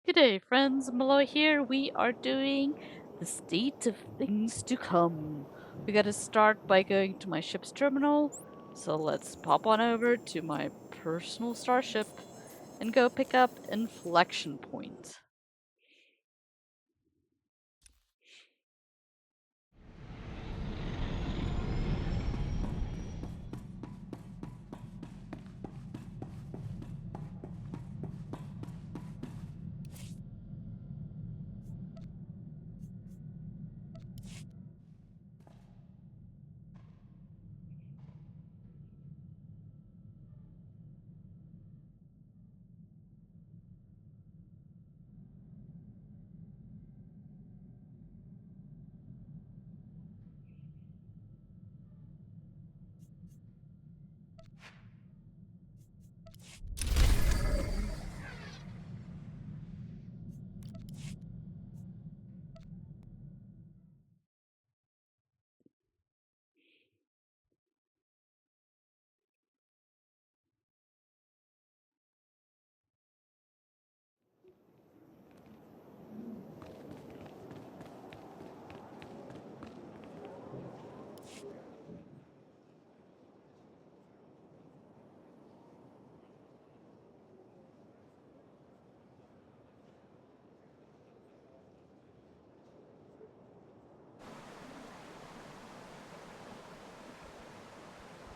Good day, friends. Miloa here. We are doing the state of things to come. We gotta start by going to my ship's terminal. So let's pop on over to my personal starship and go pick up Inflection Point.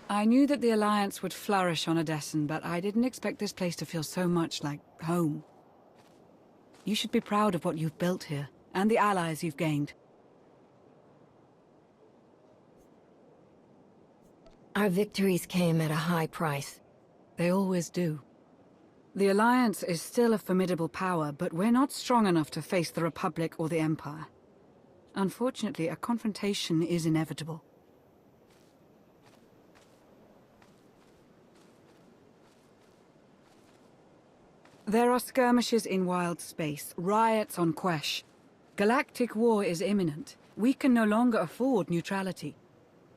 I knew that the Alliance would flourish on Odessen, but I didn't expect this place to feel so much like home. You should be proud of what you've built here, and the allies you've gained. Our victories came at a high price. They always do. The Alliance is still a formidable power, but we're not strong enough to face the Republic or the Empire. Unfortunately, a confrontation is inevitable. There are skirmishes in wild space, riots on Quesh. Galactic war is imminent. We can no longer afford neutrality.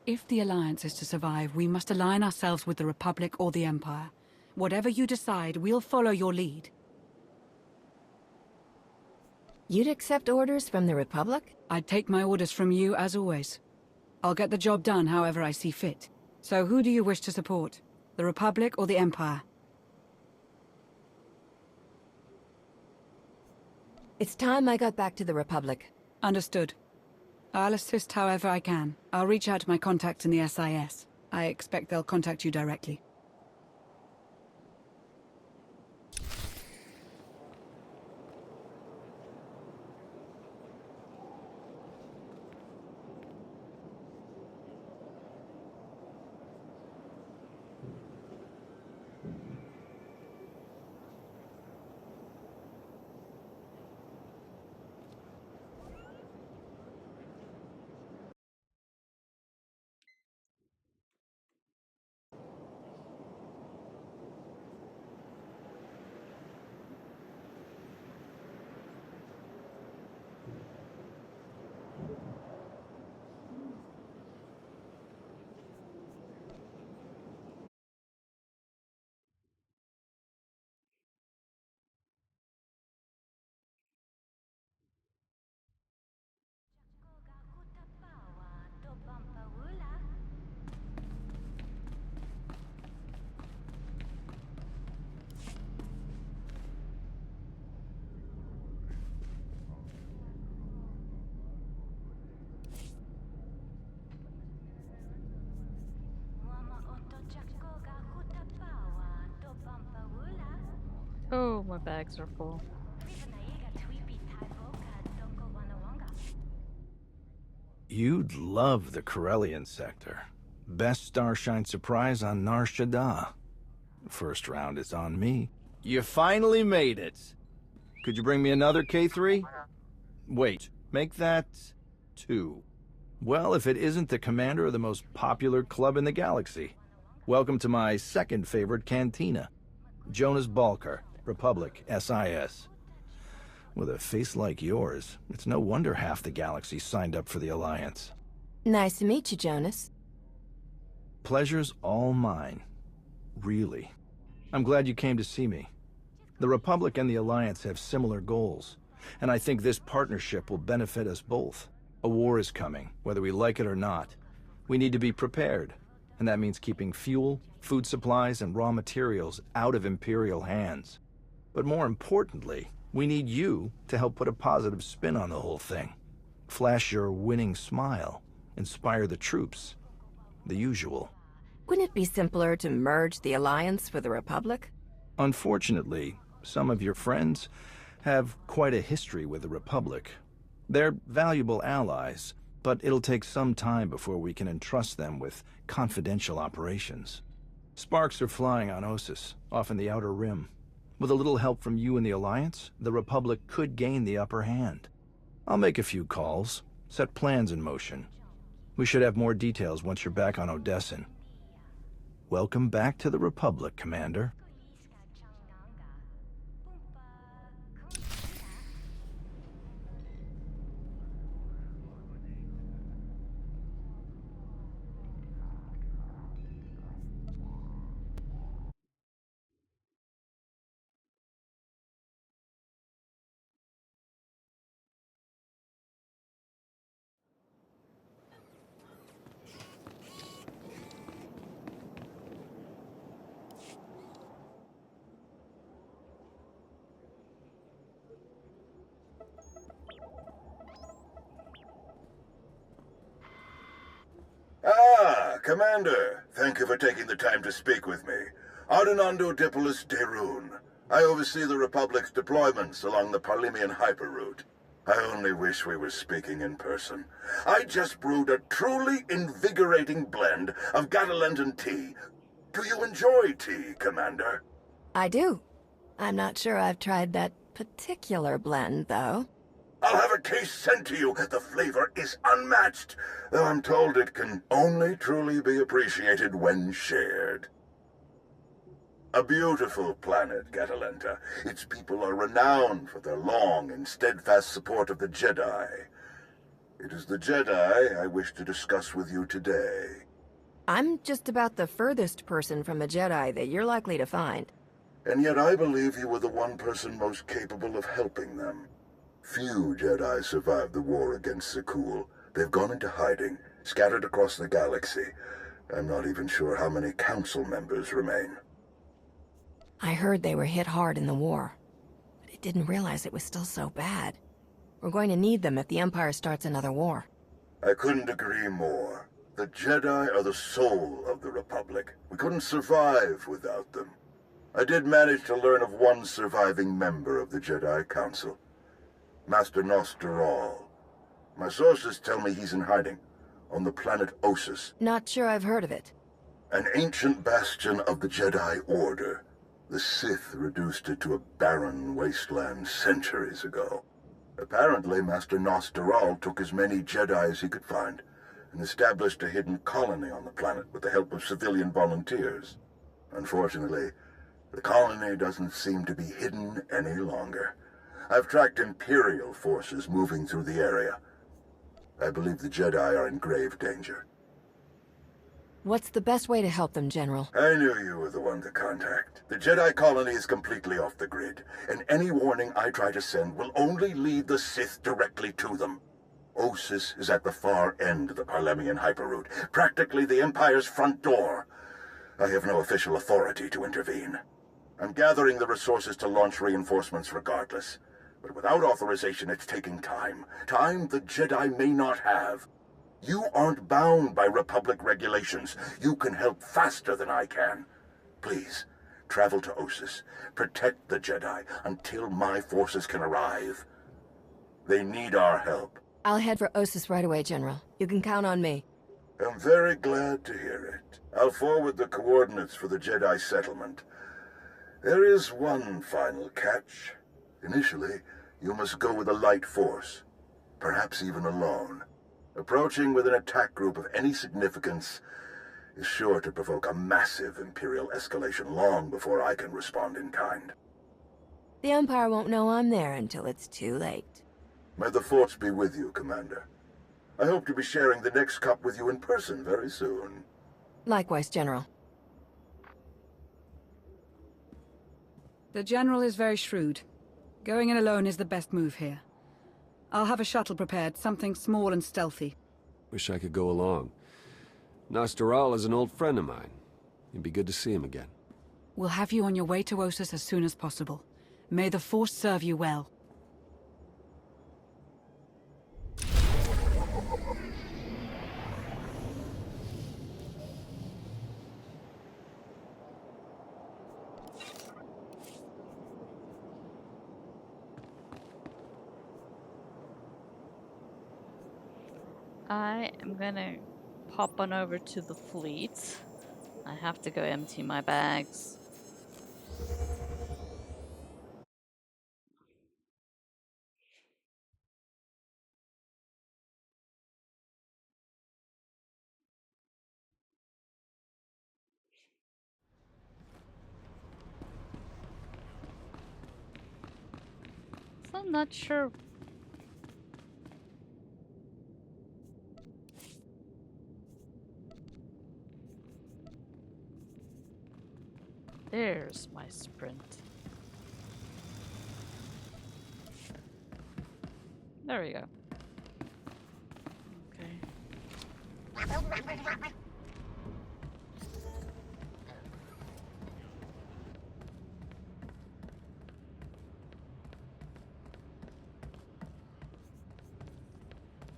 If the Alliance is to survive, we must align ourselves with the Republic or the Empire. Whatever you decide, we'll follow your lead. You'd accept orders from the Republic? I'd take my orders from you, as always. I'll get the job done however I see fit. So who do you wish to support? The Republic or the Empire? It's time I got back to the Republic. Understood. I'll assist however I can. I'll reach out to my contacts in the SIS. I expect they'll contact you directly. Oh, my bags are full. You'd love the Corellian sector. Best Starshine surprise on Nar Shaddaa. First round is on me. You finally made it. Could you bring me another K3? Wait, make that 2. Well, if it isn't the commander of the most popular club in the galaxy. Welcome to my second favorite cantina. Jonas Balker, Republic, SIS. With a face like yours, it's no wonder half the galaxy signed up for the Alliance. Nice to meet you, Jonas. Pleasure's all mine. Really. I'm glad you came to see me. The Republic and the Alliance have similar goals, and I think this partnership will benefit us both. A war is coming, whether we like it or not. We need to be prepared, and that means keeping fuel, food supplies, and raw materials out of Imperial hands. But more importantly, we need you to help put a positive spin on the whole thing. Flash your winning smile, inspire the troops, the usual. Wouldn't it be simpler to merge the Alliance with the Republic? Unfortunately, some of your friends have quite a history with the Republic. They're valuable allies, but it'll take some time before we can entrust them with confidential operations. Sparks are flying on Ossus, off in the Outer Rim. With a little help from you and the Alliance, the Republic could gain the upper hand. I'll make a few calls, set plans in motion. We should have more details once you're back on Odessin. Welcome back to the Republic, Commander. Ah, Commander. Thank you for taking the time to speak with me. Ardinando Dipolis Derun. I oversee the Republic's deployments along the Parlemian hyperroute. I only wish we were speaking in person. I just brewed a truly invigorating blend of Gatalentan tea. Do you enjoy tea, Commander? I do. I'm not sure I've tried that particular blend, though. I'll have a case sent to you. The flavor is unmatched, though I'm told it can only truly be appreciated when shared. A beautiful planet, Gatalenta. Its people are renowned for their long and steadfast support of the Jedi. It is the Jedi I wish to discuss with you today. I'm just about the furthest person from a Jedi that you're likely to find. And yet I believe you were the one person most capable of helping them. Few Jedi survived the war against Zakul. They've gone into hiding, scattered across the galaxy. I'm not even sure how many council members remain. I heard they were hit hard in the war, but I didn't realize it was still so bad. We're going to need them if the Empire starts another war. I couldn't agree more. The Jedi are the soul of the Republic. We couldn't survive without them. I did manage to learn of one surviving member of the Jedi Council. Master Nosteral. My sources tell me he's in hiding, on the planet Ossus. Not sure I've heard of it. An ancient bastion of the Jedi Order. The Sith reduced it to a barren wasteland centuries ago. Apparently, Master Nosteral took as many Jedi as he could find, and established a hidden colony on the planet with the help of civilian volunteers. Unfortunately, the colony doesn't seem to be hidden any longer. I've tracked Imperial forces moving through the area. I believe the Jedi are in grave danger. What's the best way to help them, General? I knew you were the one to contact. The Jedi colony is completely off the grid, and any warning I try to send will only lead the Sith directly to them. Ossus is at the far end of the Parlemian hyperroute, practically the Empire's front door. I have no official authority to intervene. I'm gathering the resources to launch reinforcements regardless. But without authorization, it's taking time. Time the Jedi may not have. You aren't bound by Republic regulations. You can help faster than I can. Please, travel to Ossus. Protect the Jedi until my forces can arrive. They need our help. I'll head for Ossus right away, General. You can count on me. I'm very glad to hear it. I'll forward the coordinates for the Jedi settlement. There is one final catch. Initially, you must go with a light force, perhaps even alone. Approaching with an attack group of any significance is sure to provoke a massive Imperial escalation long before I can respond in kind. The Empire won't know I'm there until it's too late. May the Force be with you, Commander. I hope to be sharing the next cup with you in person very soon. Likewise, General. The General is very shrewd. Going in alone is the best move here. I'll have a shuttle prepared, something small and stealthy. Wish I could go along. Nostoral is an old friend of mine. It'd be good to see him again. We'll have you on your way to Ossus as soon as possible. May the Force serve you well. I am gonna pop on over to the fleet. I have to go empty my bags. So I'm not sure. There's my sprint. There we go. Okay.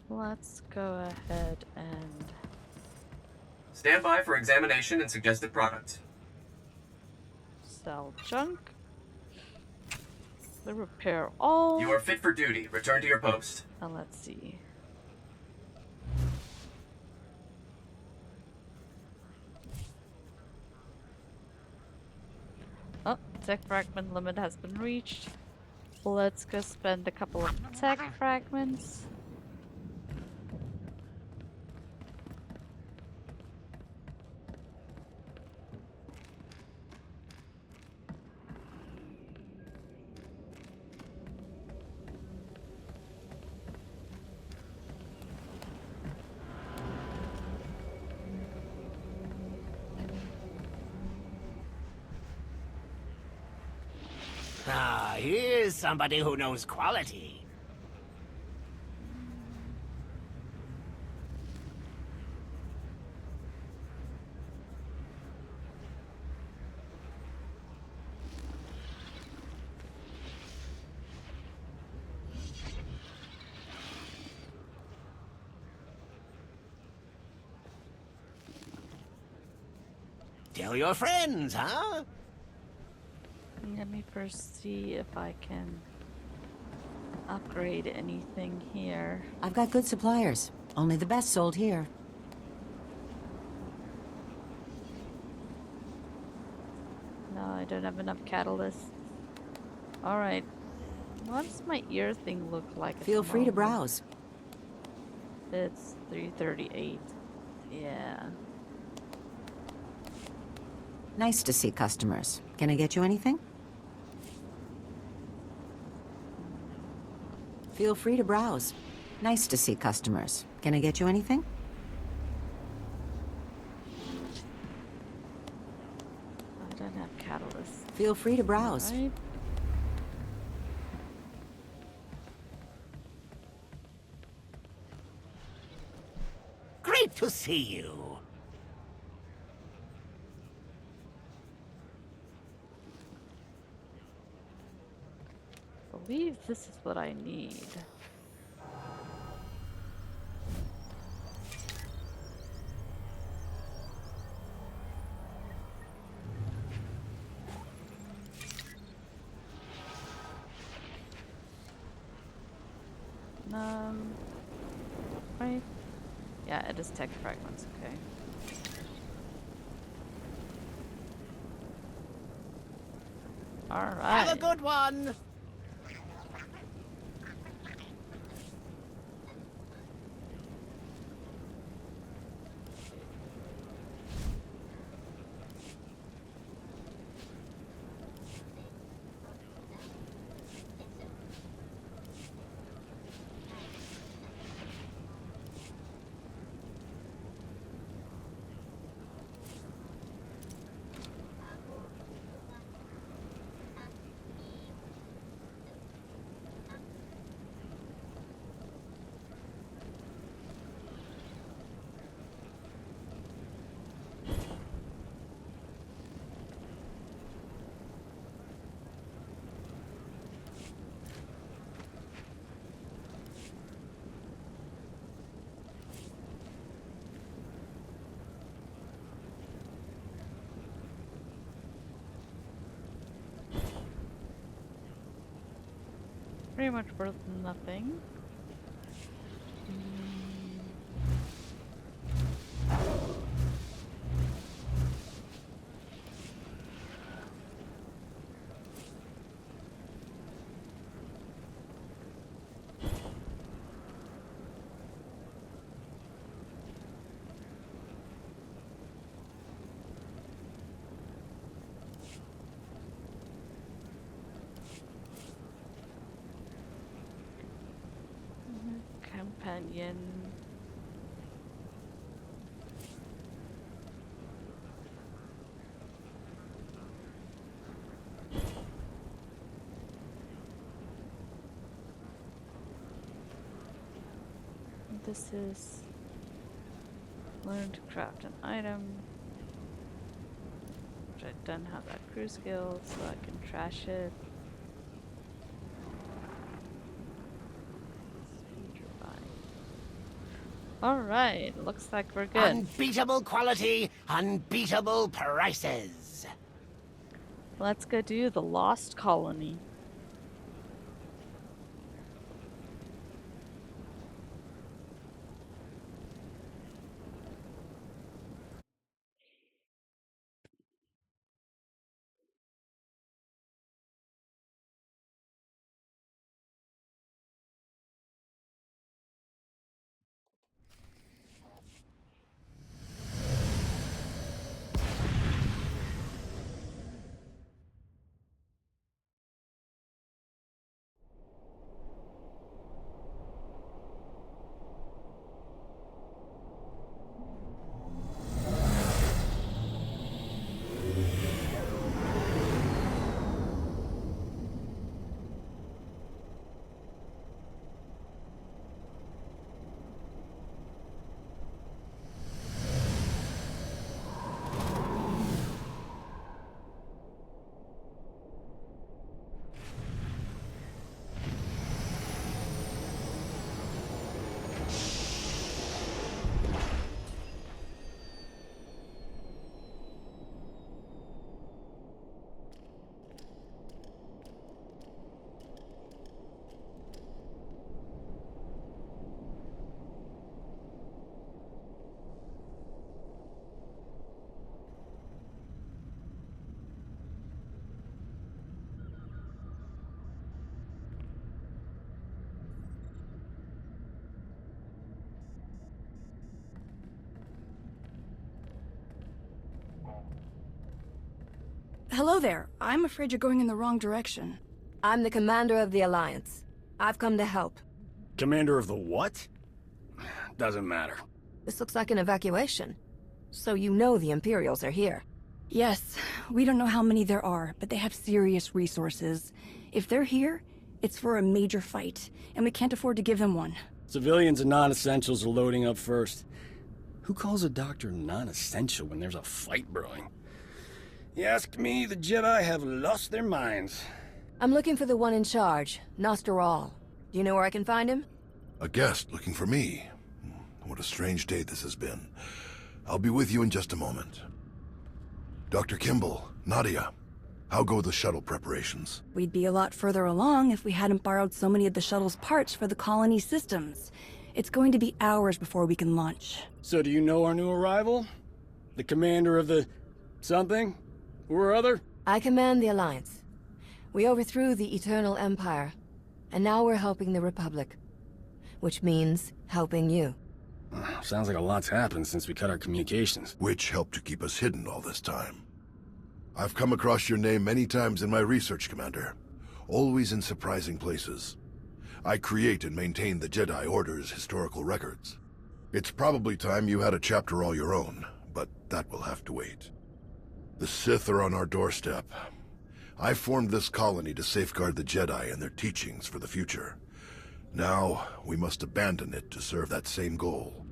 Let's go ahead and Stand by for examination and suggested product. sell junk. The repair all. You are fit for duty. Return to your post. And let's see. Oh, tech fragment limit has been reached. Let's go spend a couple of tech fragments. Ah, here's somebody who knows quality. Tell your friends, huh? Let me first see if I can upgrade anything here. I've got good suppliers. Only the best sold here. No, I don't have enough catalysts. Alright. What does my ear thing look like? at Feel the free to moment? browse. It's 338. Yeah. Nice to see customers. Can I get you anything? Feel free to browse. Nice to see customers. Can I get you anything? I don't have catalysts. Feel free to browse. Right? Great to see you. I believe this is what I need. Right? Yeah, it is tech fragments, okay. Alright. Have a good one. Pretty much worth nothing. Companion. This is learn to craft an item, which I don't have that crew skill, so I can trash it. Speed revive. Alright, looks like we're good. Unbeatable quality, unbeatable prices. Let's go do the Lost Colony. Hello there. I'm afraid you're going in the wrong direction. I'm the commander of the Alliance. I've come to help. Commander of the what? Doesn't matter. This looks like an evacuation. So you know the Imperials are here. Yes, we don't know how many there are, but they have serious resources. If they're here, it's for a major fight, and we can't afford to give them one. Civilians and non-essentials are loading up first. Who calls a doctor non-essential when there's a fight brewing? You ask me, the Jedi have lost their minds. I'm looking for the one in charge, Nostoral. Do you know where I can find him? A guest looking for me. What a strange day this has been. I'll be with you in just a moment. Dr. Kimball, Nadia, how go the shuttle preparations? We'd be a lot further along if we hadn't borrowed so many of the shuttle's parts for the colony systems. It's going to be hours before we can launch. So do you know our new arrival? The commander of the... something? Or other? I command the Alliance. We overthrew the Eternal Empire, and now we're helping the Republic. Which means helping you. Sounds like a lot's happened since we cut our communications. Which helped to keep us hidden all this time. I've come across your name many times in my research, Commander. Always in surprising places. I create and maintain the Jedi Order's historical records. It's probably time you had a chapter all your own, but that will have to wait. The Sith are on our doorstep. I formed this colony to safeguard the Jedi and their teachings for the future. Now, we must abandon it to serve that same goal.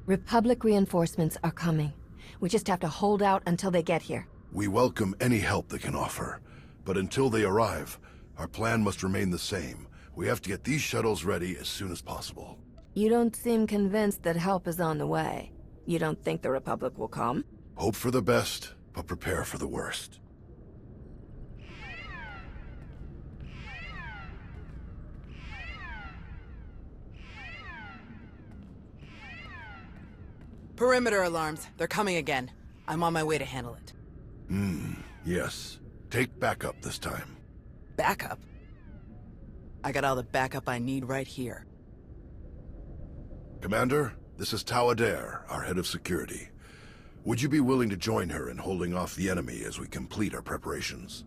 Republic reinforcements are coming. We just have to hold out until they get here. We welcome any help they can offer, but until they arrive, our plan must remain the same. We have to get these shuttles ready as soon as possible. You don't seem convinced that help is on the way. You don't think the Republic will come? Hope for the best, but prepare for the worst. Perimeter alarms. They're coming again. I'm on my way to handle it. Yes. Take backup this time. Backup? I got all the backup I need right here. Commander, this is Tau Adair, our head of security. Would you be willing to join her in holding off the enemy as we complete our preparations?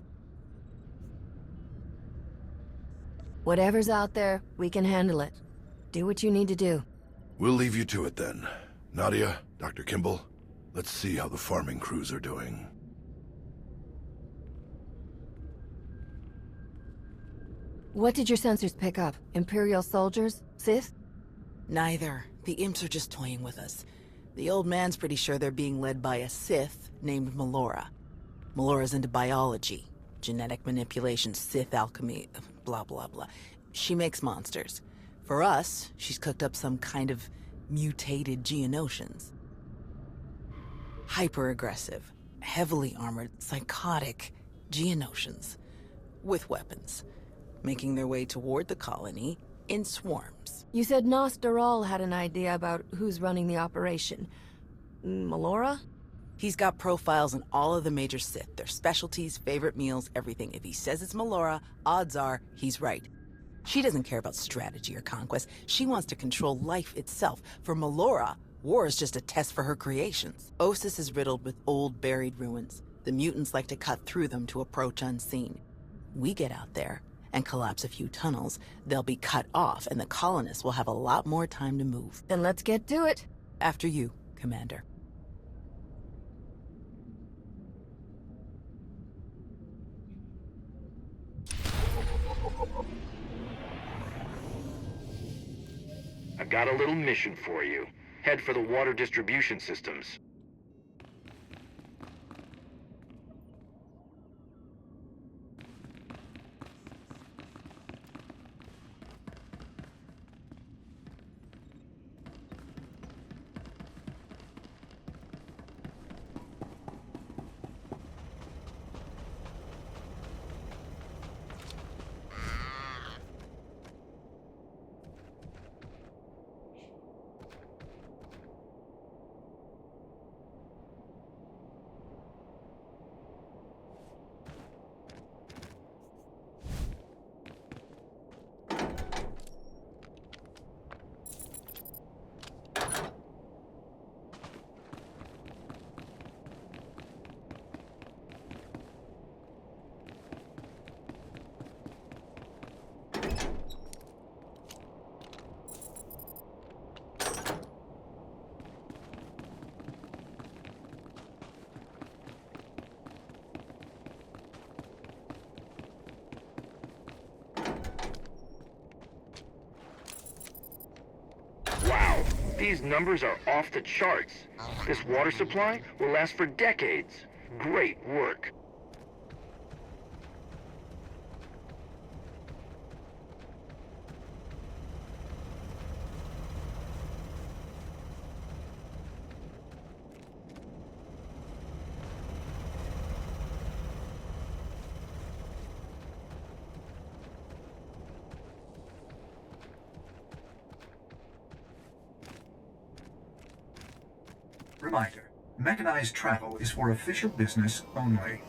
Whatever's out there, we can handle it. Do what you need to do. We'll leave you to it then. Nadia, Dr. Kimball, let's see how the farming crews are doing. What did your sensors pick up? Imperial soldiers? Sith? Neither. The imps are just toying with us. The old man's pretty sure they're being led by a Sith named Melora. Melora's into biology, genetic manipulation, Sith alchemy, blah blah blah. She makes monsters. For us, she's cooked up some kind of mutated Geonosians. Hyper-aggressive, heavily armored, psychotic Geonosians. With weapons. Making their way toward the colony in swarms. You said Nostaral had an idea about who's running the operation. Melora? He's got profiles on all of the major Sith, their specialties, favorite meals, everything. If he says it's Melora, odds are he's right. She doesn't care about strategy or conquest. She wants to control life itself. For Melora, war is just a test for her creations. Osis is riddled with old, buried ruins. The mutants like to cut through them to approach unseen. We get out there and collapse a few tunnels, they'll be cut off, and the colonists will have a lot more time to move. Then let's get to it. After you, Commander. I've got a little mission for you. Head for the water distribution systems. Wow, these numbers are off the charts. This water supply will last for decades. Great work. Reminder, mechanized travel is for official business only.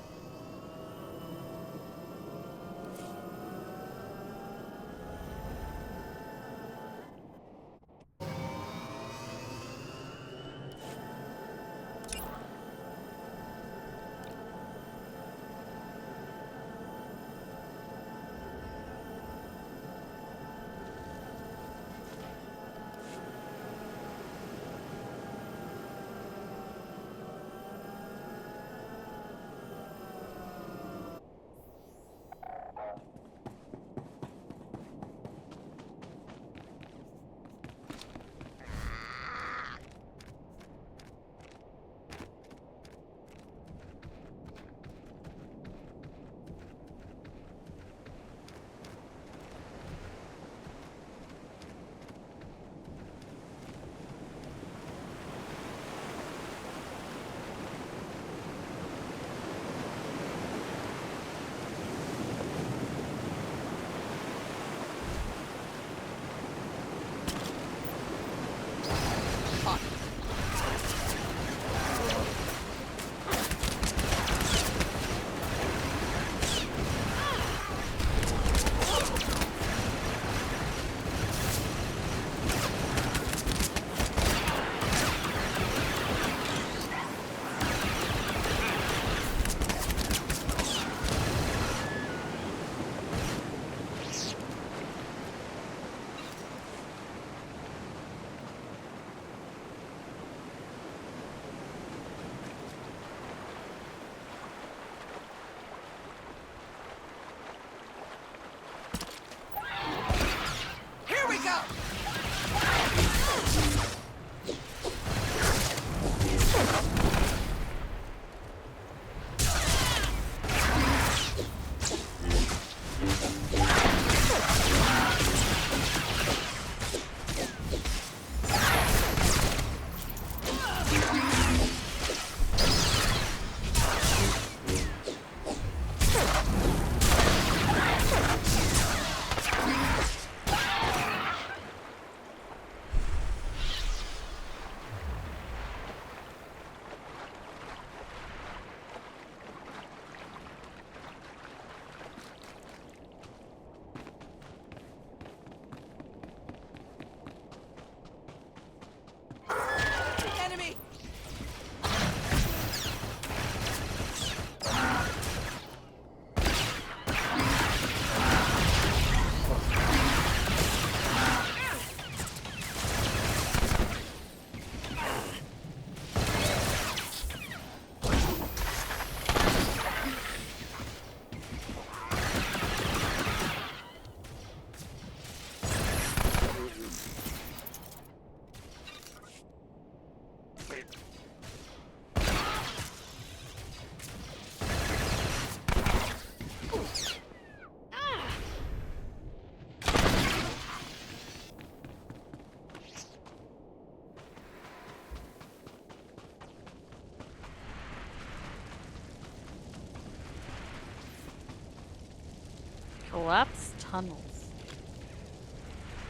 Collapsed tunnels.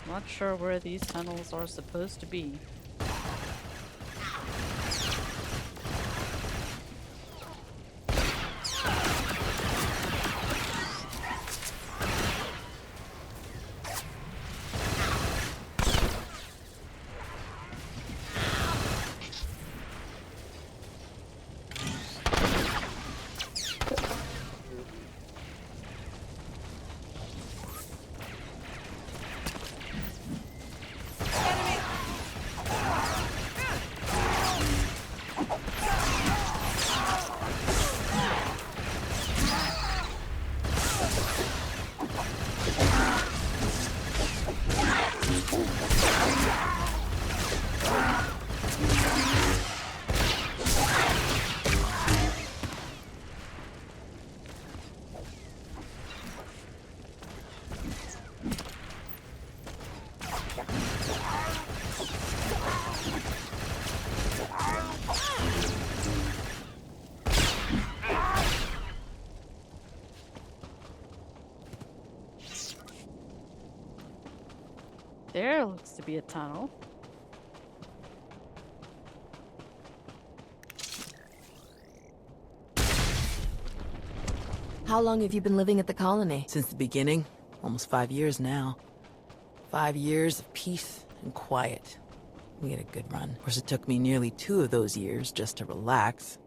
Not sure where these tunnels are supposed to be. There looks to be a tunnel. How long have you been living at the colony? Since the beginning. Almost 5 years now. 5 years of peace and quiet. We had a good run. Of course, it took me nearly 2 of those years just to relax.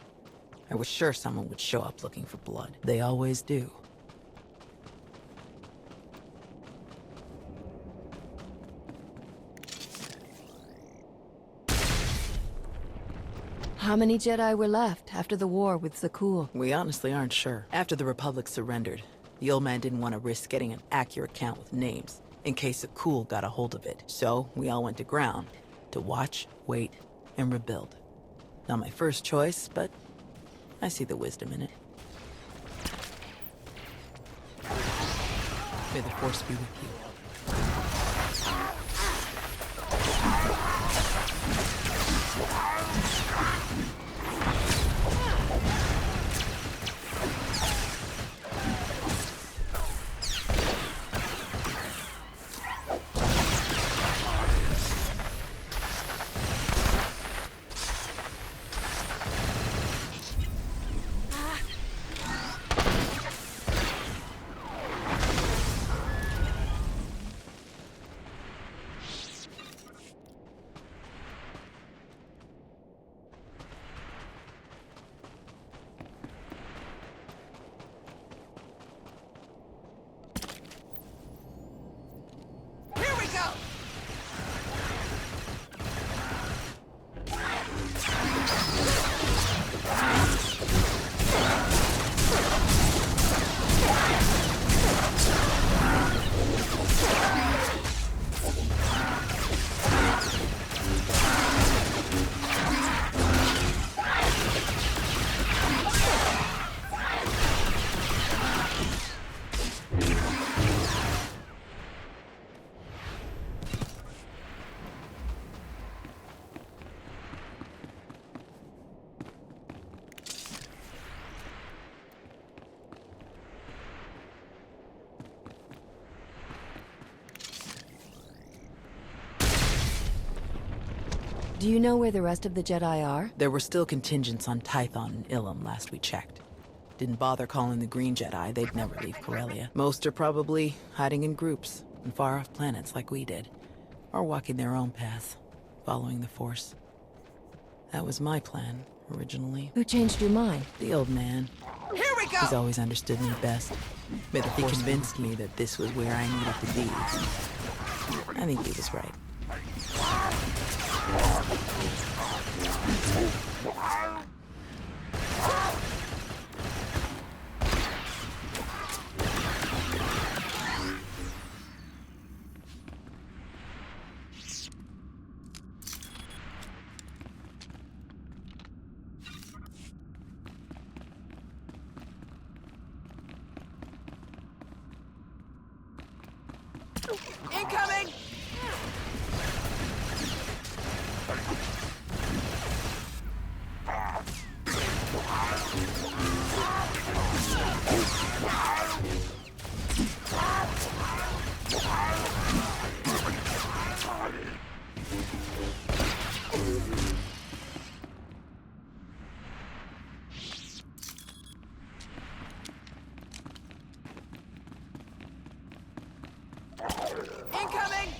I was sure someone would show up looking for blood. They always do. How many Jedi were left after the war with Zakul? We honestly aren't sure. After the Republic surrendered, the old man didn't want to risk getting an accurate count with names, in case Zakul got a hold of it. So, we all went to ground, to watch, wait, and rebuild. Not my first choice, but I see the wisdom in it. May the Force be with you. Do you know where the rest of the Jedi are? There were still contingents on Tython and Ilum last we checked. Didn't bother calling the Green Jedi, they'd never leave Corellia. Most are probably hiding in groups, in far-off planets like we did. Or walking their own path, following the Force. That was my plan, originally. Who changed your mind? The old man. Here we go! He's always understood me best. He convinced me that this was where I needed to be. I think he was right. Incoming! Incoming!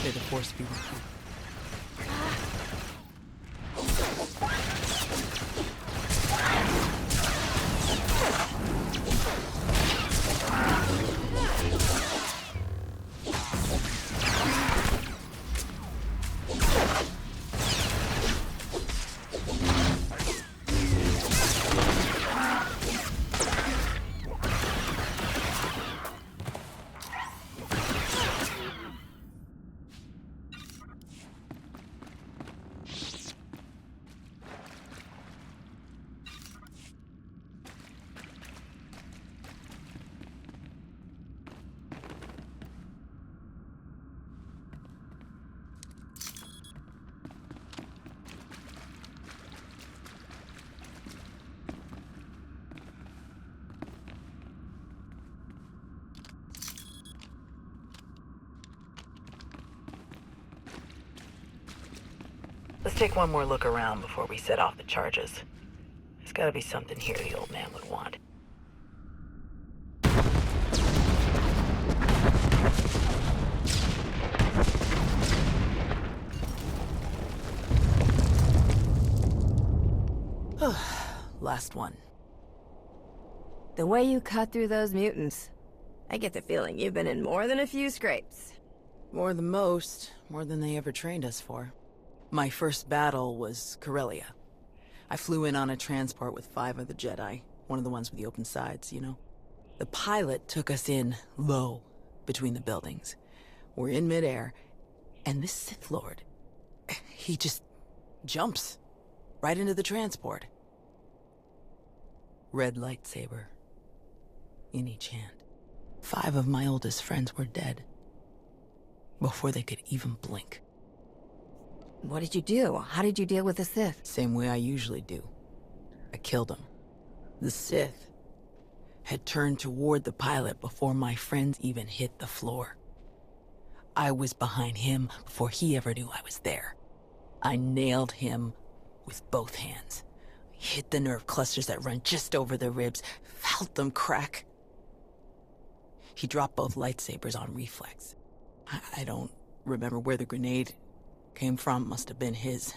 May the Force be with you. Let's take one more look around before we set off the charges. There's gotta be something here the old man would want. Last one. The way you cut through those mutants, I get the feeling you've been in more than a few scrapes. More than most, more than they ever trained us for. My first battle was Corellia. I flew in on a transport with 5 of the Jedi, one of the ones with the open sides, you know. The pilot took us in low, between the buildings. We're in midair, and this Sith Lord, he just jumps right into the transport. Red lightsaber in each hand. 5 of my oldest friends were dead before they could even blink. What did you do? How did you deal with the Sith? Same way I usually do. I killed him. The Sith had turned toward the pilot before my friends even hit the floor. I was behind him before he ever knew I was there. I nailed him with both hands. Hit the nerve clusters that run just over the ribs, felt them crack. He dropped both lightsabers on reflex. I don't remember where the grenade came from, must have been his.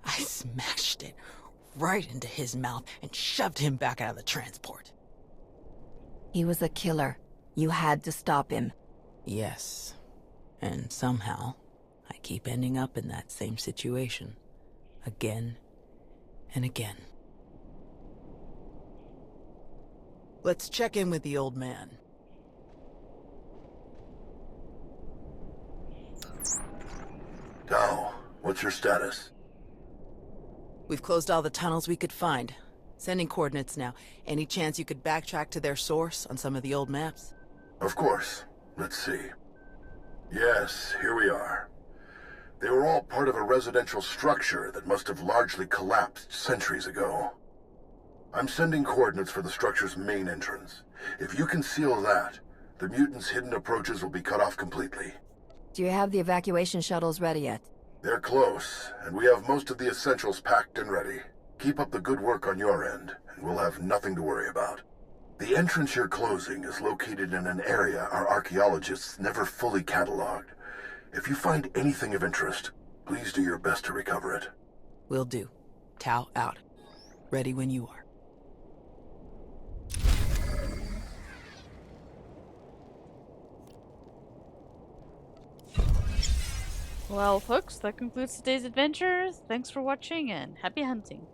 I smashed it right into his mouth and shoved him back out of the transport. He was a killer. You had to stop him. Yes. And somehow, I keep ending up in that same situation. Again and again. Let's check in with the old man. Tao, what's your status? We've closed all the tunnels we could find. Sending coordinates now. Any chance you could backtrack to their source on some of the old maps? Of course. Let's see. Yes, here we are. They were all part of a residential structure that must have largely collapsed centuries ago. I'm sending coordinates for the structure's main entrance. If you can seal that, the mutants' hidden approaches will be cut off completely. Do you have the evacuation shuttles ready yet? They're close, and we have most of the essentials packed and ready. Keep up the good work on your end, and we'll have nothing to worry about. The entrance you're closing is located in an area our archaeologists never fully cataloged. If you find anything of interest, please do your best to recover it. Will do. Tau out. Ready when you are. Well, folks, that concludes today's adventure. Thanks for watching and happy hunting.